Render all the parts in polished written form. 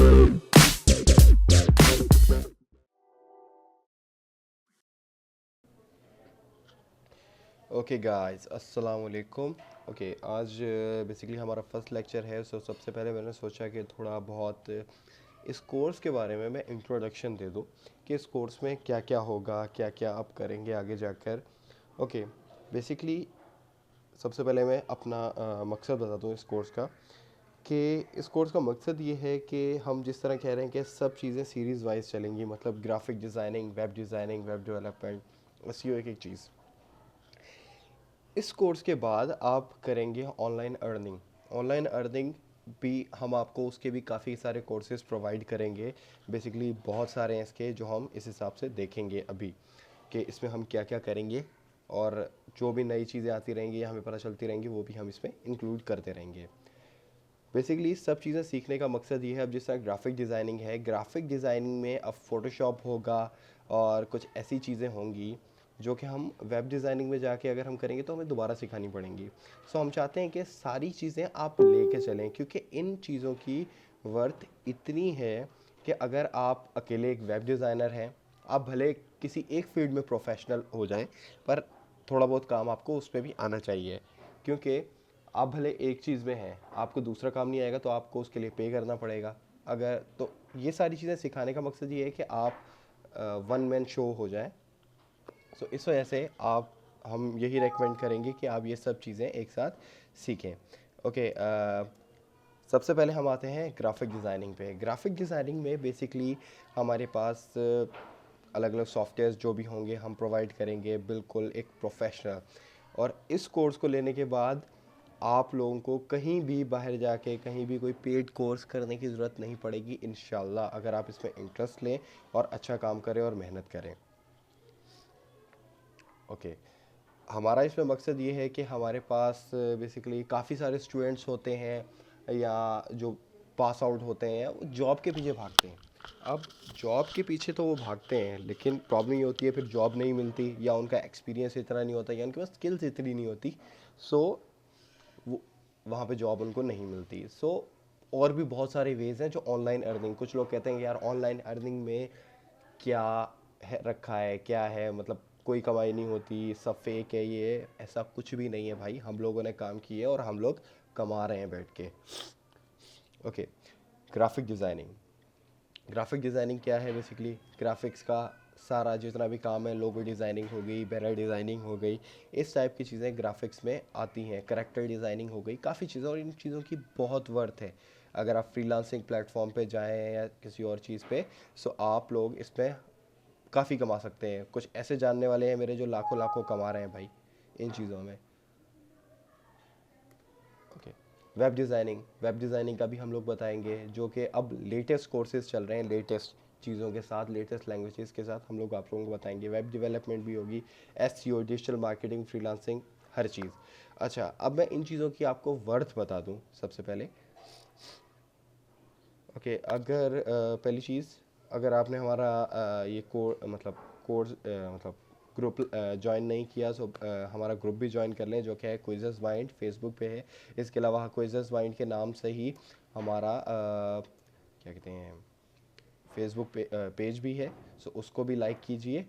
Okay guys, अस्सलाम वालेकुम। Okay, आज बेसिकली हमारा फर्स्ट लेक्चर है। सबसे पहले मैंने सोचा कि थोड़ा बहुत इस कोर्स के बारे में मैं इंट्रोडक्शन दे दूं कि इस कोर्स में क्या क्या होगा, क्या क्या आप करेंगे आगे जाकर। ओके, बेसिकली सबसे पहले मैं अपना मकसद बता दूं इस कोर्स का, कि इस कोर्स का मकसद ये है कि हम जिस तरह कह रहे हैं कि सब चीज़ें सीरीज़ वाइज चलेंगी, मतलब graphic designing, web development, SEO एक एक चीज़। इस कोर्स के बाद आप करेंगे ऑनलाइन अर्निंग। ऑनलाइन अर्निंग भी हम आपको उसके भी काफ़ी सारे कोर्सेज प्रोवाइड करेंगे। बेसिकली बहुत सारे हैं इसके, जो हम इस हिसाब से देखेंगे अभी कि इसमें हम क्या क्या करेंगे, और जो भी नई चीज़ें आती रहेंगी या हमें पता चलती रहेंगी वो भी हम इसमें इंक्लूड करते रहेंगे। बेसिकली सब चीज़ें सीखने का मकसद ये है। अब जिस तरह ग्राफिक डिज़ाइनिंग है, ग्राफिक डिज़ाइनिंग में अब फ़ोटोशॉप होगा और कुछ ऐसी चीज़ें होंगी जो कि हम वेब डिज़ाइनिंग में जाके अगर हम करेंगे तो हमें दोबारा सिखानी पड़ेंगी। हम चाहते हैं कि सारी चीज़ें आप लेके चलें, क्योंकि इन चीज़ों की वर्थ इतनी है कि अगर आप अकेले एक वेब डिज़ाइनर हैं, आप भले किसी एक फील्ड में प्रोफेशनल हो जाएं, पर थोड़ा बहुत काम आपको उस पर भी आना चाहिए। क्योंकि आप भले एक चीज़ में हैं, आपको दूसरा काम नहीं आएगा तो आपको उसके लिए पे करना पड़ेगा। अगर तो ये सारी चीज़ें सिखाने का मकसद ये है कि आप वन मैन शो हो जाए। इस वजह से आप हम यही रेकमेंड करेंगे कि आप ये सब चीज़ें एक साथ सीखें। ओके, सबसे पहले हम आते हैं ग्राफिक डिज़ाइनिंग पे। ग्राफिक डिज़ाइनिंग में बेसिकली हमारे पास अलग अलग सॉफ्टवेयर्स जो भी होंगे हम प्रोवाइड करेंगे, बिल्कुल एक प्रोफेशनल। और इस कोर्स को लेने के बाद आप लोगों को कहीं भी बाहर जाके कहीं भी कोई पेड कोर्स करने की ज़रूरत नहीं पड़ेगी इंशाल्लाह, अगर आप इसमें इंटरेस्ट लें और अच्छा काम करें और मेहनत करें। ओके, हमारा इसमें मकसद ये है कि हमारे पास बेसिकली काफ़ी सारे स्टूडेंट्स होते हैं या जो पास आउट होते हैं, वो जॉब के पीछे भागते हैं। अब जॉब के पीछे तो वो भागते हैं, लेकिन प्रॉब्लम ये होती है फिर जॉब नहीं मिलती, या उनका एक्सपीरियंस इतना नहीं होता, या उनके पास स्किल्स इतनी नहीं होती। सो वो वहाँ पे जॉब उनको नहीं मिलती। और भी बहुत सारे वेज़ हैं जो ऑनलाइन अर्निंग, कुछ लोग कहते हैं कि यार ऑनलाइन अर्निंग में क्या है रखा है, क्या है, मतलब कोई कमाई नहीं होती, सब फेक है। ये ऐसा कुछ भी नहीं है भाई, हम लोगों ने काम किए और हम लोग कमा रहे हैं बैठ के। Okay, graphic designing. Graphic designing क्या है? बेसिकली ग्राफिक्स का सारा जितना भी काम है, लोगो डिज़ाइनिंग हो गई, बैनर डिज़ाइनिंग हो गई, इस टाइप की चीज़ें ग्राफिक्स में आती हैं। कैरेक्टर डिज़ाइनिंग हो गई, काफ़ी चीज़ें, और इन चीज़ों की बहुत वर्थ है। अगर आप फ्रीलांसिंग प्लेटफॉर्म पे जाएं या किसी और चीज़ पे, आप लोग इसमें काफ़ी कमा सकते हैं। कुछ ऐसे जानने वाले हैं मेरे जो लाखों लाखों कमा रहे हैं भाई इन चीज़ों में। ओके, वेब डिज़ाइनिंग का भी हम लोग बताएंगे, जो कि अब लेटेस्ट कोर्सेज चल रहे हैं, लेटेस्ट चीज़ों के साथ, लेटेस्ट लैंग्वेजेस के साथ हम लोग आप लोगों को बताएंगे। वेब डेवलपमेंट भी होगी, एसईओ, डिजिटल मार्केटिंग, फ्रीलांसिंग, हर चीज़। अच्छा, अब मैं इन चीज़ों की आपको वर्थ बता दूं सबसे पहले। ओके, अगर पहली चीज़, अगर आपने हमारा ये मतलब कोर्स मतलब ग्रुप ज्वाइन नहीं किया, हमारा ग्रुप भी ज्वाइन कर लें, जो कि है क्विज़ज़ माइंड, फेसबुक पे है। इसके अलावा क्विज़ज़ माइंड के नाम से ही हमारा क्या कहते हैं, फेसबुक पेज भी है। उसको भी लाइक कीजिए।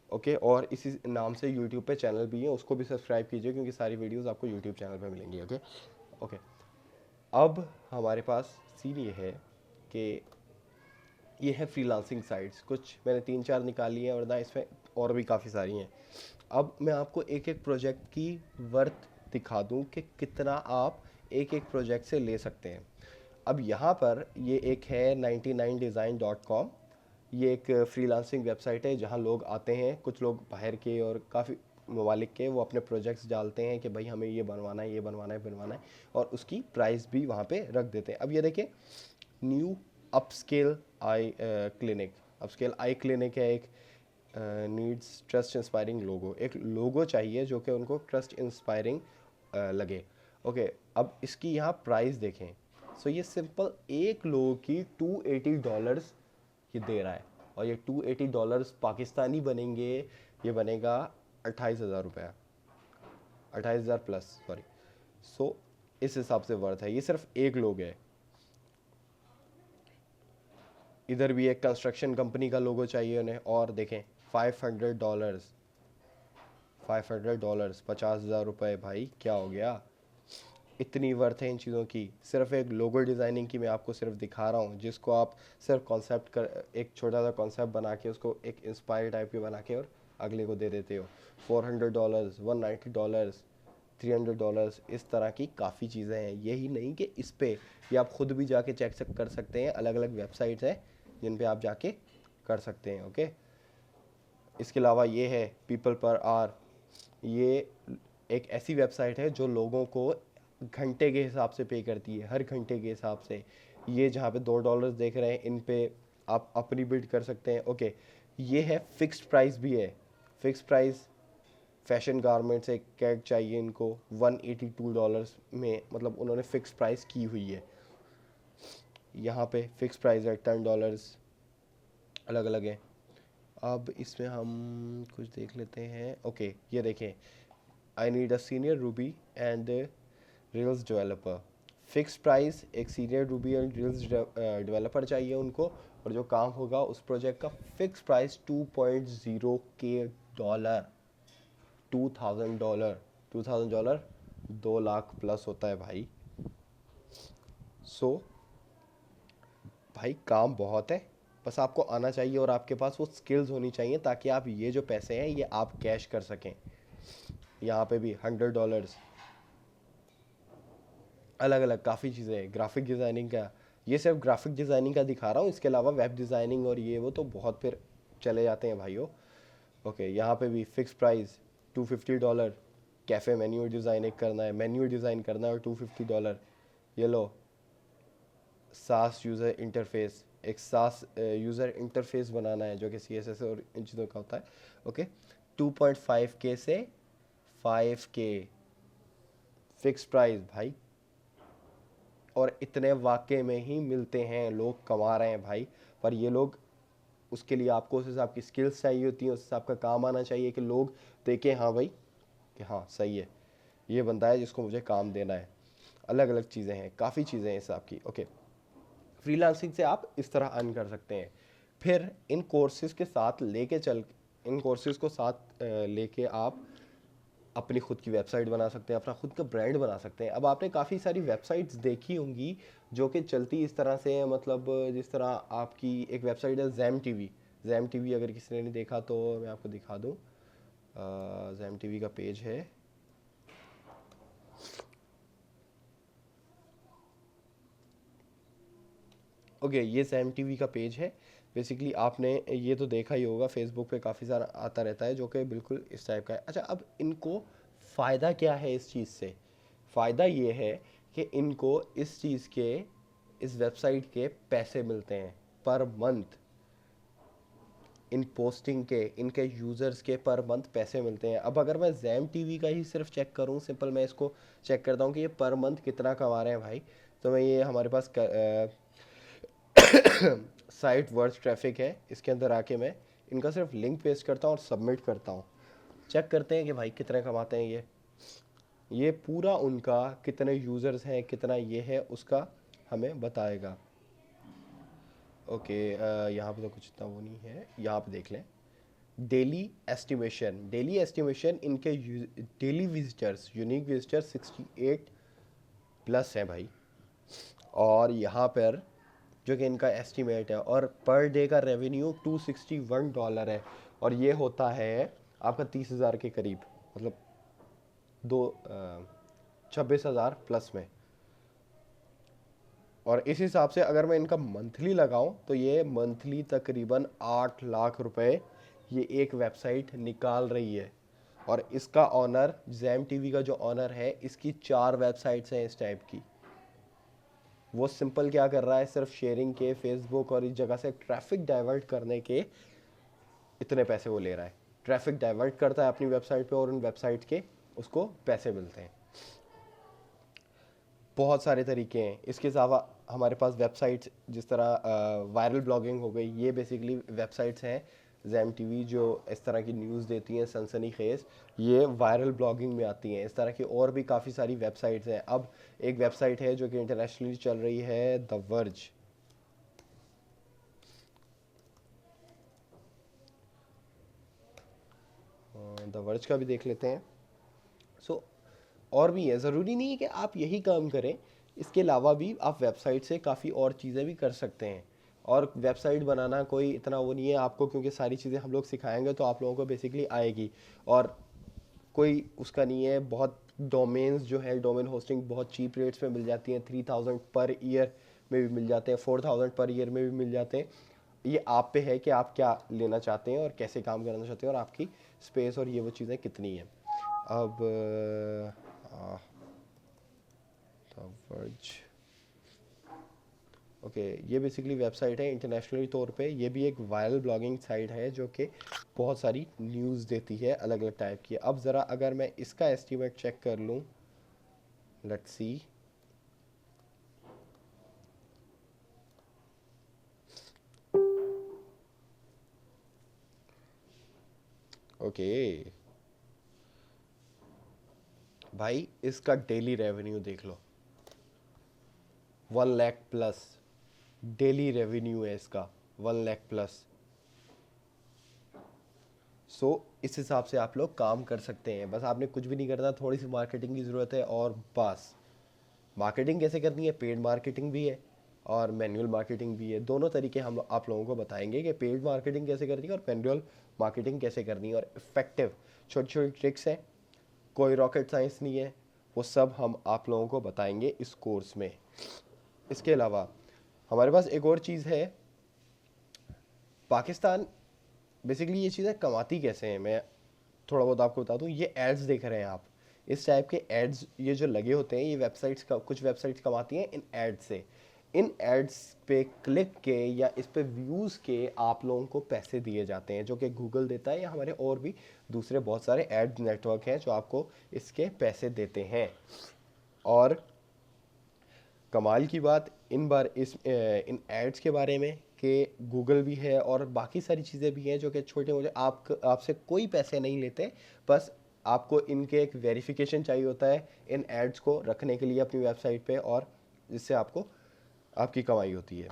ओके, और इसी नाम से यूट्यूब पे चैनल भी है, उसको भी सब्सक्राइब कीजिए, क्योंकि सारी वीडियोस आपको यूट्यूब चैनल पे मिलेंगी। ओके। ओके, अब हमारे पास सीन ये है कि ये है फ्रीलांसिंग साइट्स। कुछ मैंने तीन चार निकाली हैं, वरना इसमें और भी काफ़ी सारी हैं। अब मैं आपको एक एक प्रोजेक्ट की वर्थ दिखा दूं कि कितना आप एक एक प्रोजेक्ट से ले सकते हैं। अब यहाँ पर ये एक है 99design.com। ये एक फ्रीलांसिंग वेबसाइट है जहाँ लोग आते हैं, कुछ लोग बाहर के और काफ़ी ममालिक के, वो अपने प्रोजेक्ट्स डालते हैं कि भाई हमें ये बनवाना है, ये बनवाना है, बनवाना है, और उसकी प्राइस भी वहाँ पे रख देते हैं। अब ये देखिए, न्यू अपस्केल आई क्लिनिक। अपस्केल आई क्लिनिक है एक, नीड्स ट्रस्ट इंस्पायरिंग लोगो। एक लोगो चाहिए जो कि उनको ट्रस्ट इंस्पायरिंग लगे। ओके, अब इसकी यहाँ प्राइस देखें। ये सिंपल एक लोगो की $280 ये दे रहा है, और ये $280 पाकिस्तानी बनेंगे, ये बनेगा 28,000 रुपया, 28,000 प्लस, सॉरी। इस हिसाब से वर्थ है, ये सिर्फ एक लोग है। इधर भी एक कंस्ट्रक्शन कंपनी का लोगो चाहिए उन्हें, और देखें $500, $500, 50,000 भाई, क्या हो गया? इतनी वर्थ है इन चीज़ों की। सिर्फ एक लोगो डिज़ाइनिंग की मैं आपको सिर्फ दिखा रहा हूँ, जिसको आप सिर्फ कॉन्सेप्ट कर, एक छोटा सा कॉन्सेप्ट बना के उसको एक इंस्पायर टाइप के बना के और अगले को दे देते हो। $400, $190, $300, इस तरह की काफ़ी चीज़ें हैं। यही नहीं कि इस पे, ये आप ख़ुद भी जाके चेक कर सकते हैं, अलग अलग वेबसाइट्स हैं जिन पे आप जाके कर सकते हैं। ओके, इसके अलावा ये है पीपल पर आवर। ये एक ऐसी वेबसाइट है जो लोगों को घंटे के हिसाब से पे करती है, हर घंटे के हिसाब से। ये जहाँ पे $2 देख रहे हैं, इन पे आप अपनी बिड कर सकते हैं। ओके, ये है फिक्स्ड प्राइस भी है, फिक्स्ड प्राइस। फैशन गारमेंट्स एक कैग चाहिए इनको $182 में, मतलब उन्होंने फिक्स प्राइस की हुई है। यहाँ पे फिक्स प्राइस है $10, अलग अलग है। अब इसमें हम कुछ देख लेते हैं। ओके, ये देखें, I need a senior Ruby and Rails developer. Fix price, एक senior Ruby and Rails developer चाहिए उनको, और जो काम होगा उस प्रोजेक्ट का fix price $2.0K, $2,000, $2,000 2 lakh plus होता है भाई। सो भाई काम बहुत है, बस आपको आना चाहिए और आपके पास वो स्किल्स होनी चाहिए, ताकि आप ये जो पैसे हैं ये आप कैश कर सकें। यहाँ पे भी $100, अलग अलग काफ़ी चीज़ें हैं। ग्राफिक डिज़ाइनिंग का, ये सिर्फ ग्राफिक डिज़ाइनिंग का दिखा रहा हूँ, इसके अलावा वेब डिज़ाइनिंग और ये वो तो बहुत फिर चले जाते हैं भाइयों। ओके, यहाँ पे भी fix price $250। Cafe menu design एक करना है, मेन्यू डिज़ाइन करना है, और $250। ये लो, सास यूज़र इंटरफेस, एक सास यूज़र इंटरफेस बनाना है जो कि CSS और इन चीज़ों का होता है। ओके, 2.5K से 5K फिक्स प्राइस भाई, और इतने वाकई में ही मिलते हैं, लोग कमा रहे हैं भाई। पर ये लोग, उसके लिए आपको उस हिसाब की स्किल्स चाहिए होती हैं, उस हिसाब का काम आना चाहिए कि लोग देखें हाँ भाई कि हाँ सही है, ये बंदा है जिसको मुझे काम देना है। अलग अलग चीज़ें हैं, काफ़ी चीज़ें हैं हिसाब की। ओके, फ्रीलांसिंग से आप इस तरह अर्न कर सकते हैं। फिर इन कोर्सेज के साथ लेके चल, इन कोर्सेज को साथ लेके आप अपनी खुद की वेबसाइट बना सकते हैं, अपना खुद का ब्रांड बना सकते हैं। अब आपने काफ़ी सारी वेबसाइट्स देखी होंगी जो कि चलती इस तरह से है, मतलब जिस तरह आपकी एक वेबसाइट है जैम टीवी। जैम टीवी अगर किसी ने नहीं देखा तो मैं आपको दिखा दूँ। जैम टीवी का पेज है, ओके ये जैम टीवी का पेज है। बेसिकली आपने ये तो देखा ही होगा, फेसबुक पे काफ़ी सारा आता रहता है जो कि बिल्कुल इस टाइप का है। अच्छा, अब इनको फ़ायदा क्या है इस चीज़ से? फ़ायदा ये है कि इनको इस चीज़ के, इस वेबसाइट के पैसे मिलते हैं पर मंथ। इन पोस्टिंग के, इनके यूज़र्स के पर मंथ पैसे मिलते हैं। अब अगर मैं जैम टीवी का ही सिर्फ चेक करूं, सिंपल मैं इसको चेक करता हूं कि ये पर मंथ कितना कमा रहे हैं भाई, तो मैं ये हमारे पास साइट वर्थ ट्रैफिक है, इसके अंदर आके मैं इनका सिर्फ लिंक पेस्ट करता हूँ और सबमिट करता हूँ। चेक करते हैं कि भाई कितने कमाते हैं ये पूरा उनका कितने यूज़र्स हैं, कितना ये है, उसका हमें बताएगा। ओके, यहाँ पे तो कुछ इतना वो नहीं है, यहाँ पे देख लें। डेली एस्टिमेशन, डेली एस्टिमेशन इनके daily visitors, unique visitors 68 plus हैं भाई। और यहाँ पर जो कि इनका एस्टिमेट है, और पर डे का रेवेन्यू $261 है, और ये होता है आपका 30,000 के करीब, मतलब 26,000 प्लस में। और इस हिसाब से अगर मैं इनका मंथली लगाऊं तो ये मंथली तकरीबन 8 लाख रुपए ये एक वेबसाइट निकाल रही है। और इसका ऑनर, जैम टीवी का जो ऑनर है, इसकी 4 वेबसाइट्स हैं इस टाइप की। वो सिंपल क्या कर रहा है, सिर्फ शेयरिंग के, फेसबुक और इस जगह से ट्रैफिक डाइवर्ट करने के इतने पैसे वो ले रहा है। ट्रैफिक डाइवर्ट करता है अपनी वेबसाइट पे और उन वेबसाइट के उसको पैसे मिलते हैं। बहुत सारे तरीके हैं। इसके अलावा हमारे पास वेबसाइट्स जिस तरह वायरल ब्लॉगिंग हो गई, ये बेसिकली वेबसाइट्स हैं जैम टीवी जो इस तरह की न्यूज़ देती हैं सनसनी खेज, ये वायरल ब्लॉगिंग में आती हैं। इस तरह की और भी काफ़ी सारी वेबसाइट्स हैं। अब एक वेबसाइट है जो कि इंटरनेशनली चल रही है, द वर्ज। द वर्ज का भी देख लेते हैं। सो और भी है, ज़रूरी नहीं है कि आप यही काम करें, इसके अलावा भी आप वेबसाइट से काफ़ी और चीज़ें भी कर सकते हैं। और वेबसाइट बनाना कोई इतना वो नहीं है आपको, क्योंकि सारी चीज़ें हम लोग सिखाएंगे तो आप लोगों को बेसिकली आएगी। और कोई उसका नहीं है, बहुत डोमेन्स जो है, डोमेन होस्टिंग बहुत चीप रेट्स में मिल जाती हैं, 3000 पर ईयर में भी मिल जाते हैं, 4000 पर ईयर में भी मिल जाते हैं। ये आप पे है कि आप क्या लेना चाहते हैं और कैसे काम करना चाहते हैं और आपकी स्पेस और ये वो चीज़ें कितनी हैं। अब वर्ज, ओके, ये बेसिकली वेबसाइट है इंटरनेशनली तौर पे। ये भी एक वायरल ब्लॉगिंग साइट है जो कि बहुत सारी न्यूज़ देती है अलग अलग टाइप की। अब ज़रा अगर मैं इसका एस्टीमेट चेक कर लूँ, लेट्स सी। ओके भाई, इसका डेली रेवेन्यू देख लो, 1 लाख प्लस डेली रेवेन्यू है इसका, 1 लाख प्लस। सो इस हिसाब से आप लोग काम कर सकते हैं। बस आपने कुछ भी नहीं करना, थोड़ी सी मार्केटिंग की ज़रूरत है और बस। मार्केटिंग कैसे करनी है, पेड मार्केटिंग भी है और मैनुअल मार्केटिंग भी है। दोनों तरीके हम आप लोगों को बताएंगे कि पेड मार्केटिंग कैसे करनी है और मैनुअल मार्केटिंग कैसे करनी है, और इफ़ेक्टिव छोटी छोटी ट्रिक्स हैं, कोई रॉकेट साइंस नहीं है, वो सब हम आप लोगों को बताएंगे इस कोर्स में। इसके अलावा हमारे पास एक और चीज़ है, पाकिस्तान बेसिकली ये चीज़ें कमाती कैसे हैं, मैं थोड़ा बहुत आपको बता दूं। ये एड्स देख रहे हैं आप, इस टाइप के एड्स ये जो लगे होते हैं, ये वेबसाइट्स का, कुछ वेबसाइट्स कमाती हैं इन एड्स से। इन एड्स पे क्लिक के या इस पे व्यूज़ के आप लोगों को पैसे दिए जाते हैं, जो कि गूगल देता है या हमारे और भी दूसरे बहुत सारे एड नेटवर्क हैं जो आपको इसके पैसे देते हैं। और कमाल की बात इन बार इस इन एड्स के बारे में कि गूगल भी है और बाकी सारी चीज़ें भी हैं जो कि छोटे मोटे आपसे कोई पैसे नहीं लेते। बस आपको इनके एक वेरिफिकेशन चाहिए होता है इन एड्स को रखने के लिए अपनी वेबसाइट पे, और जिससे आपको आपकी कमाई होती है।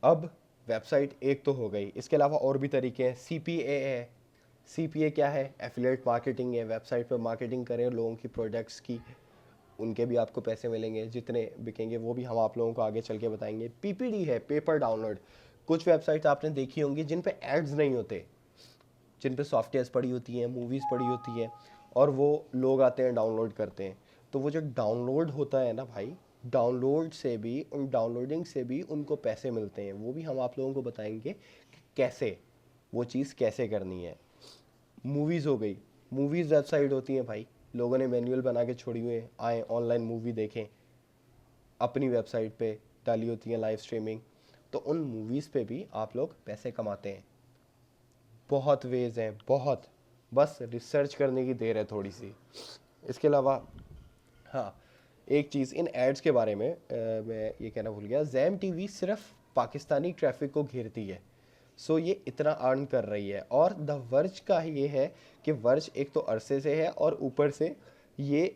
अब वेबसाइट एक तो हो गई, इसके अलावा और भी तरीके हैं। CPA है। CPA क्या है? एफिलिएट मार्केटिंग है। वेबसाइट पर मार्केटिंग करें लोगों की प्रोडक्ट्स की, उनके भी आपको पैसे मिलेंगे, जितने बिकेंगे वो भी हम आप लोगों को आगे चल के बताएंगे। PPD है, पेपर डाउनलोड। कुछ वेबसाइट आपने देखी होंगी जिन पे एड्स नहीं होते, जिन पे सॉफ्टवेयर्स पड़ी होती हैं, मूवीज़ पड़ी होती हैं, और वो लोग आते हैं डाउनलोड करते हैं। तो वो जो डाउनलोड होता है ना भाई, डाउनलोड से भी, उन डाउनलोडिंग से भी उनको पैसे मिलते हैं। वो भी हम आप लोगों को बताएंगे कि कैसे वो चीज़ कैसे करनी है। मूवीज़ हो गई, मूवीज़ वेबसाइट होती हैं भाई, लोगों ने मैनुअल बना के छोड़ी हुए हैं, आए ऑनलाइन मूवी देखें, अपनी वेबसाइट पे डाली होती हैं लाइव स्ट्रीमिंग। तो उन मूवीज़ पे भी आप लोग पैसे कमाते हैं। बहुत वेज हैं, बहुत, बस रिसर्च करने की देर है थोड़ी सी। इसके अलावा हाँ, एक चीज़ इन एड्स के बारे में मैं ये कहना भूल गया, जैम टीवी सिर्फ पाकिस्तानी ट्रैफिक को घेरती है। सो ये इतना अर्न कर रही है। और द वर्ज का ये है कि वर्ज एक तो अरसे से है और ऊपर से ये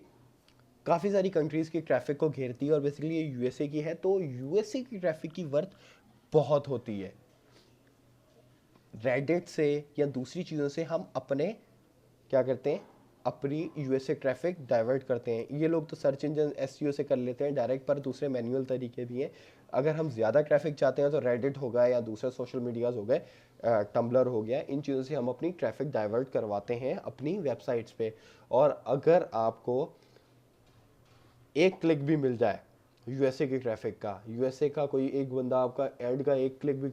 काफ़ी सारी कंट्रीज़ की ट्रैफिक को घेरती है, और बेसिकली ये USA की है, तो USA की ट्रैफिक की वर्थ बहुत होती है। रेडिट से या दूसरी चीज़ों से हम अपने क्या करते हैं, अपनी USA ट्रैफिक डाइवर्ट करते हैं। ये लोग तो सर्च इंजन SEO से कर लेते हैं डायरेक्ट, पर दूसरे मैनुअल तरीके भी हैं। अगर हम ज़्यादा ट्रैफिक चाहते हैं तो रेडिट होगा या दूसरे सोशल मीडियाज़ हो गए, टम्बलर हो गया, इन चीज़ों से हम अपनी ट्रैफिक डाइवर्ट करवाते हैं अपनी वेबसाइट्स पे। और अगर आपको एक क्लिक भी मिल जाए USA की ट्रैफिक का, USA का कोई एक बंदा आपका ऐड का एक क्लिक भी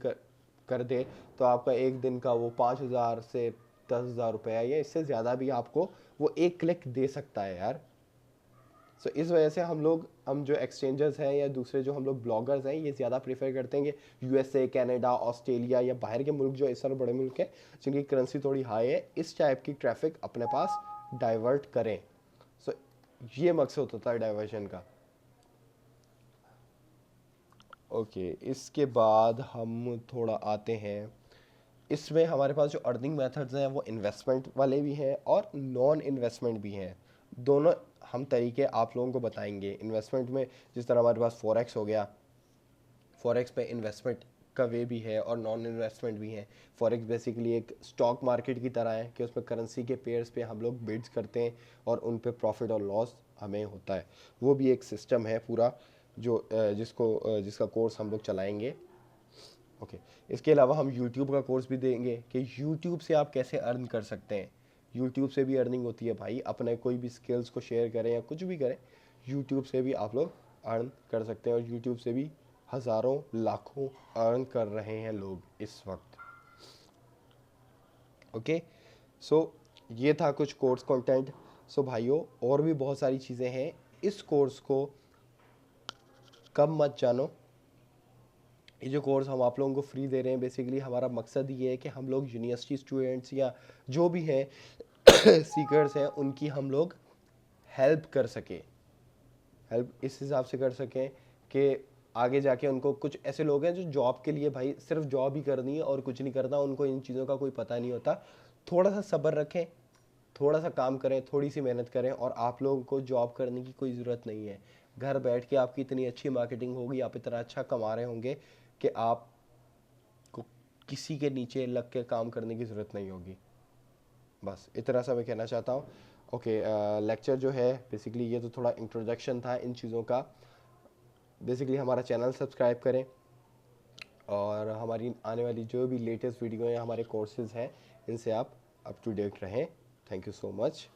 कर दे, तो आपका एक दिन का वो 5,000 से 10,000 रुपया या इससे ज़्यादा भी आपको वो एक क्लिक दे सकता है यार। सो इस वजह से हम जो एक्सचेंजर्स हैं या दूसरे जो हम लोग ब्लॉगर्स हैं, ये ज़्यादा प्रीफर करते हैं कि USA, कनाडा, ऑस्ट्रेलिया या बाहर के मुल्क जो इस तरह बड़े मुल्क हैं जिनकी करेंसी थोड़ी हाई है, इस टाइप की ट्रैफिक अपने पास डाइवर्ट करें। सो ये मकसद होता है डाइवर्जन का। ओके, इसके बाद हम थोड़ा आते हैं, इसमें हमारे पास जो अर्निंग मेथड्स हैं वो इन्वेस्टमेंट वाले भी हैं और नॉन इन्वेस्टमेंट भी हैं। दोनों हम तरीके आप लोगों को बताएंगे। इन्वेस्टमेंट में जिस तरह हमारे पास फॉरेक्स हो गया, फॉरेक्स पे इन्वेस्टमेंट का वे भी है और नॉन इन्वेस्टमेंट भी है। फॉरेक्स बेसिकली एक स्टॉक मार्केट की तरह है कि उसमें करेंसी के पेयर्स पे हम लोग बिड्स करते हैं और उन पे प्रॉफिट और लॉस हमें होता है। वो भी एक सिस्टम है पूरा जो जिसका कोर्स हम लोग चलाएंगे। ओके, इसके अलावा हम यूट्यूब का कोर्स भी देंगे कि यूट्यूब से आप कैसे अर्न कर सकते हैं। यूट्यूब से भी अर्निंग होती है भाई, अपने कोई भी स्किल्स को शेयर करें या कुछ भी करें, यूट्यूब से भी आप लोग अर्न कर सकते हैं और यूट्यूब से भी हज़ारों लाखों अर्न कर रहे हैं लोग इस वक्त। ओके, सो ये था कुछ कोर्स कंटेंट। सो भाइयों, और भी बहुत सारी चीज़ें हैं, इस कोर्स को कम मत जानो। ये जो कोर्स हम आप लोगों को फ्री दे रहे हैं, बेसिकली हमारा मकसद ये है कि हम लोग यूनिवर्सिटी स्टूडेंट्स या जो भी हैं सीकर्स हैं, उनकी हम लोग हेल्प कर सकें। हेल्प इस हिसाब से कर सकें कि आगे जाके उनको, कुछ ऐसे लोग हैं जो जॉब के लिए भाई सिर्फ जॉब ही करनी है और कुछ नहीं करना, उनको इन चीज़ों का कोई पता नहीं होता। थोड़ा सा सब्र रखें, थोड़ा सा काम करें, थोड़ी सी मेहनत करें और आप लोगों को जॉब करने की कोई ज़रूरत नहीं है। घर बैठ के आपकी इतनी अच्छी मार्केटिंग होगी, आप इतना अच्छा कमा रहे होंगे कि आपको किसी के नीचे लग के काम करने की ज़रूरत नहीं होगी। बस इतना सा मैं कहना चाहता हूँ। ओके, लेक्चर जो है बेसिकली ये तो थोड़ा इंट्रोडक्शन था इन चीज़ों का। बेसिकली हमारा चैनल सब्सक्राइब करें और हमारी आने वाली जो भी लेटेस्ट वीडियो हैं, हमारे कोर्सेज़ हैं, इनसे आप अप टू डेट रहें। Thank you so much.